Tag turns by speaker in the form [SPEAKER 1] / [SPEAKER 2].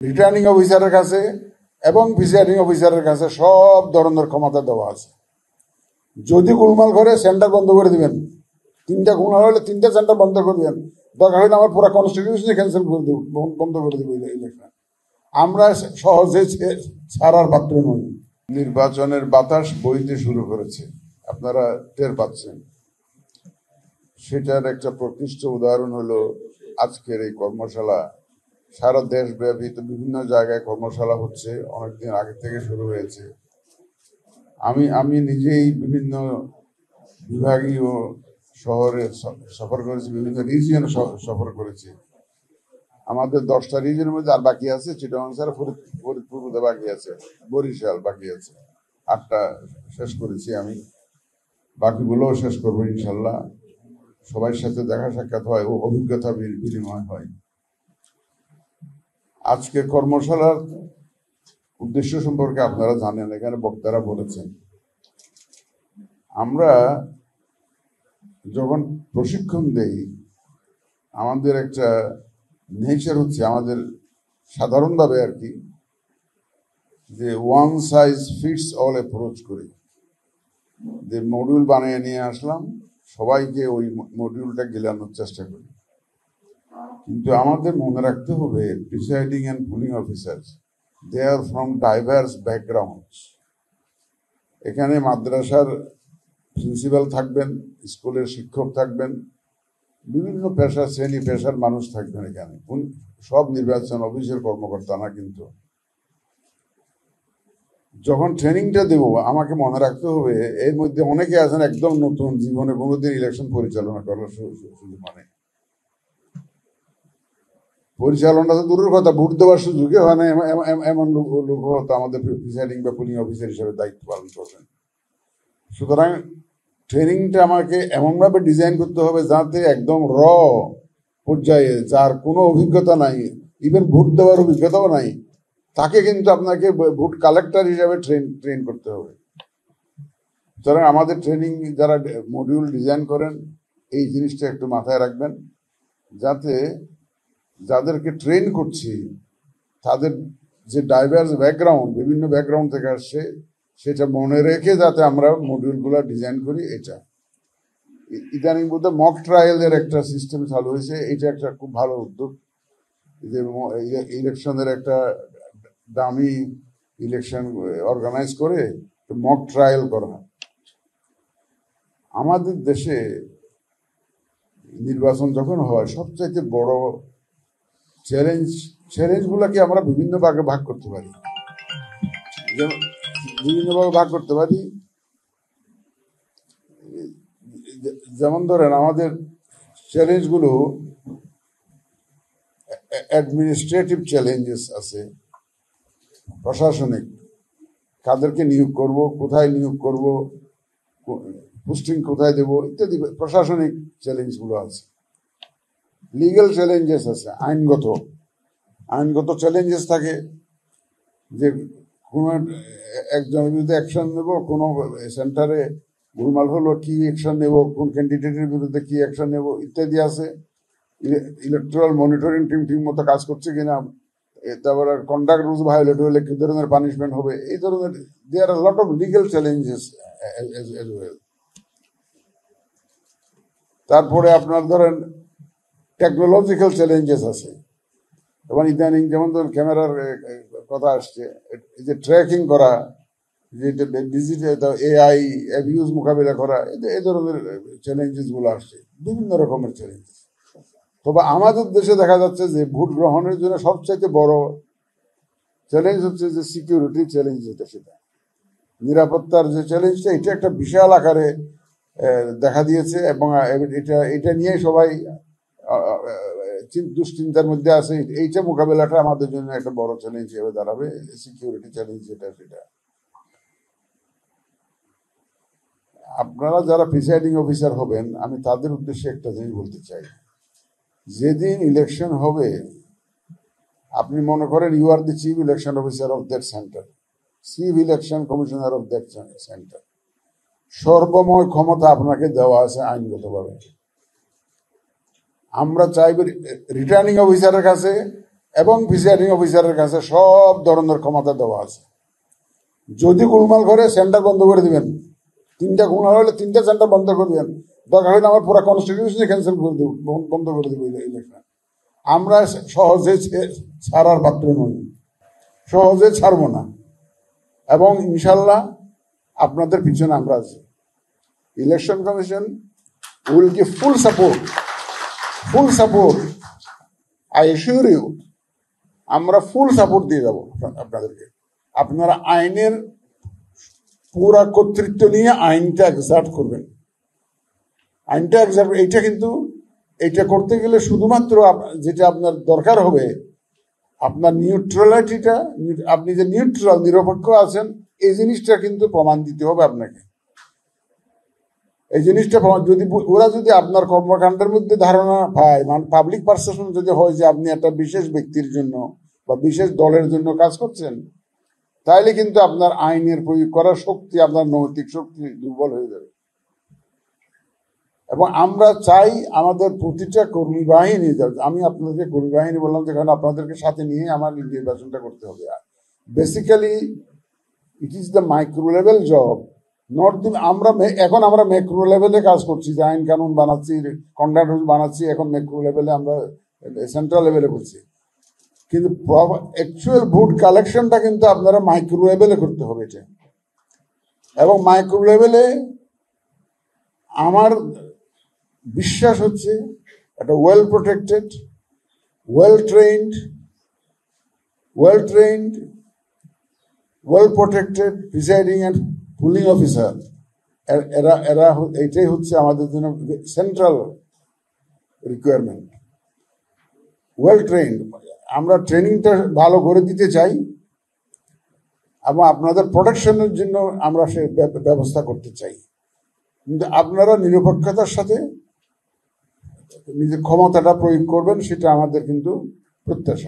[SPEAKER 1] Returning অফিসারের কাছে এবং প্রিসাইডিং অফিসারের কাছে সব ধরনের ক্ষমতা দেওয়া আছে। যদি গোলমাল করে সেন্টার বন্ধ করে দিবেন, 3টা গোলমাল হলে 3টা সেন্টার বন্ধ করে দিবেন, দরকার হলে আমার পুরো কনস্টিটিউশন ক্যান্সেল করে দেব, বন্ধ করে দেবো ইলেকশন। আমরা সহজে ছাড়ার পাত্র নই। নির্বাচনের বাতাস বইতে শুরু করেছে, আপনারা টের পাচ্ছেন। সেটার একটা প্রকৃষ্ট উদাহরণ হলো আজকের এই কর্মশালা। সারা দেশব্যাপী বিভিন্ন জায়গায় কর্মশালা হচ্ছে, অনেকদিন আগে থেকে শুরু হয়েছে। আমি নিজেই বিভিন্ন বিভাগীয় শহরে সফর করেছি, বিভিন্ন রিজিয়ন সফর করেছি। আমাদের 10টা রিজিয়নের মধ্যে আর বাকি আছে চিটাগাং ছাড়া ফরিদপুর বাকি আছে, বরিশাল বাকি আছে। 8টা শেষ করেছি আমি, বাকিগুলোও শেষ করবো ইনশাল্লাহ। সবার সাথে দেখা সাক্ষাৎ হয় ও অভিজ্ঞতা বিনিময় হয়। আজকে কর্মশালার উদ্দেশ্য সম্পর্কে আপনারা জানেন, এখানে বক্তারা বলেছেন। আমরা যখন প্রশিক্ষণ দেই, আমাদের একটা নেচার হচ্ছে, আমাদের সাধারণভাবে আর কি, যে one size fits all approach করি। যে মডিউল বানিয়ে নিয়ে আসলাম, সবাইকে ওই মডিউলটা গিলানোর চেষ্টা করি। কিন্তু আমাদের মনে রাখতে হবে, presiding and polling officers, they are from diverse backgrounds. এখানে মাদ্রাসার প্রিন্সিপাল থাকবেন, স্কুলের শিক্ষক থাকবেন, বিভিন্ন পেশা শ্রেণী পেশার মানুষ থাকবেন। এখানে সব নির্বাচন অফিসের কর্মকর্তা না। কিন্তু যখন ট্রেনিংটা দেব, আমাকে মনে রাখতে হবে এর মধ্যে অনেকে আছেন একদম নতুন, জীবনে কোনোদিন ইলেকশন পরিচালনা করার সুযোগ মানে পরিচালনা তো দূরের কথা, ভোট দেওয়ার সুযোগে হয় না। এমন লোক হয়তো আমাদের প্রিসাইডিং বা পুলিং অফিসার হিসেবে দায়িত্ব পালন করবেন। সুতরাং ট্রেনিংটা আমাকে এমনভাবে ডিজাইন করতে হবে যাতে একদম র পর্যায়ে, যার কোনো অভিজ্ঞতা নাই, ইভেন ভোট দেওয়ার অভিজ্ঞতাও নাই, তাকে কিন্তু আপনাকে ভোট কালেক্টর হিসাবে ট্রেন করতে হবে। সুতরাং আমাদের ট্রেনিং যারা মডিউল ডিজাইন করেন, এই জিনিসটা একটু মাথায় রাখবেন, যাতে যাদেরকে ট্রেন করছি তাদের যে ডাইভার্স ব্যাকগ্রাউন্ড, বিভিন্ন ব্যাকগ্রাউন্ড থেকে আসছে, সেটা মনে রেখে যাতে আমরা মডিউলগুলো ডিজাইন করি। এটা ইদানিং বোধহয় মক ট্রায়ালের একটা সিস্টেম চালু হয়েছে, এটা একটা খুব ভালো উদ্যোগ। যে ইলেকশনের একটা দামি ইলেকশন অর্গানাইজ করে মক ট্রায়াল করা। আমাদের দেশে নির্বাচন যখন হয়, সবচাইতে বড় চ্যালেঞ্জগুলোকে আমরা বিভিন্ন ভাগে ভাগ করতে পারি। যেমন ধরেন, আমাদের চ্যালেঞ্জগুলো অ্যাডমিনিস্ট্রেটিভ চ্যালেঞ্জেস আছে, প্রশাসনিক, কাদেরকে নিয়োগ করব, কোথায় নিয়োগ করব, পোস্টিং কোথায় দেব, ইত্যাদি প্রশাসনিক চ্যালেঞ্জগুলো আছে। লিগ্যাল চ্যালেঞ্জেস আছে, আইনগত চ্যালেঞ্জেস থাকে, যে কোনো একজনের বিরুদ্ধে অ্যাকশন নেব, কোনো সেন্টারে গোলমাল হলো কি অ্যাকশন নেব, কোন ক্যান্ডিডেটের বিরুদ্ধে কি অ্যাকশন নেব, ইত্যাদি আছে। ইলেকট্রাল মনিটরিং টিম ঠিক মতো কাজ করছে কিনা, তারপরে কন্ডাক্ট রুলস ভায়োলেট হলে কি ধরনের পানিশমেন্ট হবে, এই ধরনের there are lot of legal challenges as well. তারপরে আপনার ধরেন টেকনোলজিক্যাল চ্যালেঞ্জেস আছে। এবং ইদানিং যেমন ধরুন ক্যামেরার কথা আসছে, এই যে ট্র্যাকিং করা, যে ডিজিটাল এআই অ্যাবিউজ মোকাবিলা করা, এই ধরনের চ্যালেঞ্জেস গুলো আসছে, বিভিন্ন রকমের চ্যালেঞ্জ। তবে আমাদের দেশে দেখা যাচ্ছে যে ভোট গ্রহণের জন্য সবচাইতে বড় চ্যালেঞ্জ হচ্ছে যে সিকিউরিটি চ্যালেঞ্জ, সেটা নিরাপত্তার যে চ্যালেঞ্জটা, এটা একটা বিশাল আকারে দেখা দিয়েছে। এবং এটা নিয়ে সবাই দুশ্চিন্তার মধ্যে আছে। এইটা মোকাবেলাটা আমাদের জন্য একটা বড় চ্যালেঞ্জ হিসেবে দাঁড়াবে, সিকিউরিটি চ্যালেঞ্জ যেটা, সেটা। আপনারা যারা প্রিসাইডিং অফিসার হবেন, আমি তাদের উদ্দেশ্যে একটা জিনিস বলতে চাই। যেদিন ইলেকশন হবে, আপনি মনে করেন you are the chief election officer of that centre, chief election commissioner of that centre. সর্বময় ক্ষমতা আপনাকে দেওয়া আছে আইনগতভাবে। আমরা চাইব রিটার্নিং অফিসারের কাছে এবং প্রিসাইডিং অফিসারের কাছে সব ধরনের ক্ষমতা দেওয়া আছে। যদি গোলমাল করে সেন্টার বন্ধ করে দিবেন, 3টা গোলমাল হলে 3টা সেন্টার বন্ধ করে দিবেন, দরকার হলে আমার পুরো কনস্টিটিউশনই ক্যান্সেল করে দেব, বন্ধ করে দেবো ইলেকশন। আমরা সহজে ছাড়ার পাত্র নই, সহজে ছাড়বো না, এবং ইনশাল্লাহ আপনাদের পিছনে আমরা আছি। Election commission will give full support, I assure you. আমরা ফুল সাপোর্ট দিয়ে যাব আপনাদেরকে। আপনারা আইনের পুরা কর্তৃত্ব নিয়ে আইনটা এক্সার্ট করবেন। আইনটা এক্সার্ট, এইটা কিন্তু এইটা করতে গেলে শুধুমাত্র যেটা আপনার দরকার হবে, আপনার নিউট্রালিটিটা, আপনি যে নিউট্রাল নিরপেক্ষ আছেন, এই জিনিসটা কিন্তু প্রমাণ দিতে হবে আপনাকে। এই জিনিসটা যদি ওরা যদি আপনার কর্মকাণ্ডের মধ্যে ধারণা পায়, মানে পাবলিক পারসেপশন যদি হয় যে আপনি একটা বিশেষ ব্যক্তির জন্য বা বিশেষ দলের জন্য কাজ করছেন, তাহলে কিন্তু আপনার আইনের প্রয়োগ করার শক্তি, আপনার নৈতিক শক্তি দুর্বল হয়ে যাবে। এবং আমরা চাই আমাদের প্রতিটা কর্মী বাহিনী, আমি আপনাদেরকে কর্মী বাহিনী বললাম যে কারণ আপনাদেরকে সাথে নিয়ে আমার নির্বাচনটা করতে হবে। Basically it is the micro level job, not the. আমরা ম্যাক্রো লেভেলে কাজ করছি, যে আইন কানুন বানাচ্ছি, কন্ডাক্ট রুল বানাচ্ছি, এখন ম্যাক্রো লেভেলে আমরা সেন্ট্রাল লেভেলে করছি। কিন্তু অ্যাকচুয়াল ভোট কালেকশনটা কিন্তু আপনারা মাইক্রো লেভেলে করতে হবে এটা। এবং মাইক্রো লেভেলে আমার বিশ্বাস হচ্ছে একটা well protected, well trend, well protected presiding and pulling officer, এরা এইটাই হচ্ছে আমাদের জন্য সেন্ট্রাল রিকোয়ারমেন্ট। ওয়েল ট্রেন্ড, আমরা ট্রেনিংটা ভালো করে দিতে চাই এবং আপনাদের প্রোটেকশনের জন্য আমরা সে ব্যবস্থা করতে চাই। কিন্তু আপনারা নিরপেক্ষতার সাথে নিজের ক্ষমতাটা প্রয়োগ করবেন, সেটা আমাদের কিন্তু প্রত্যাশা।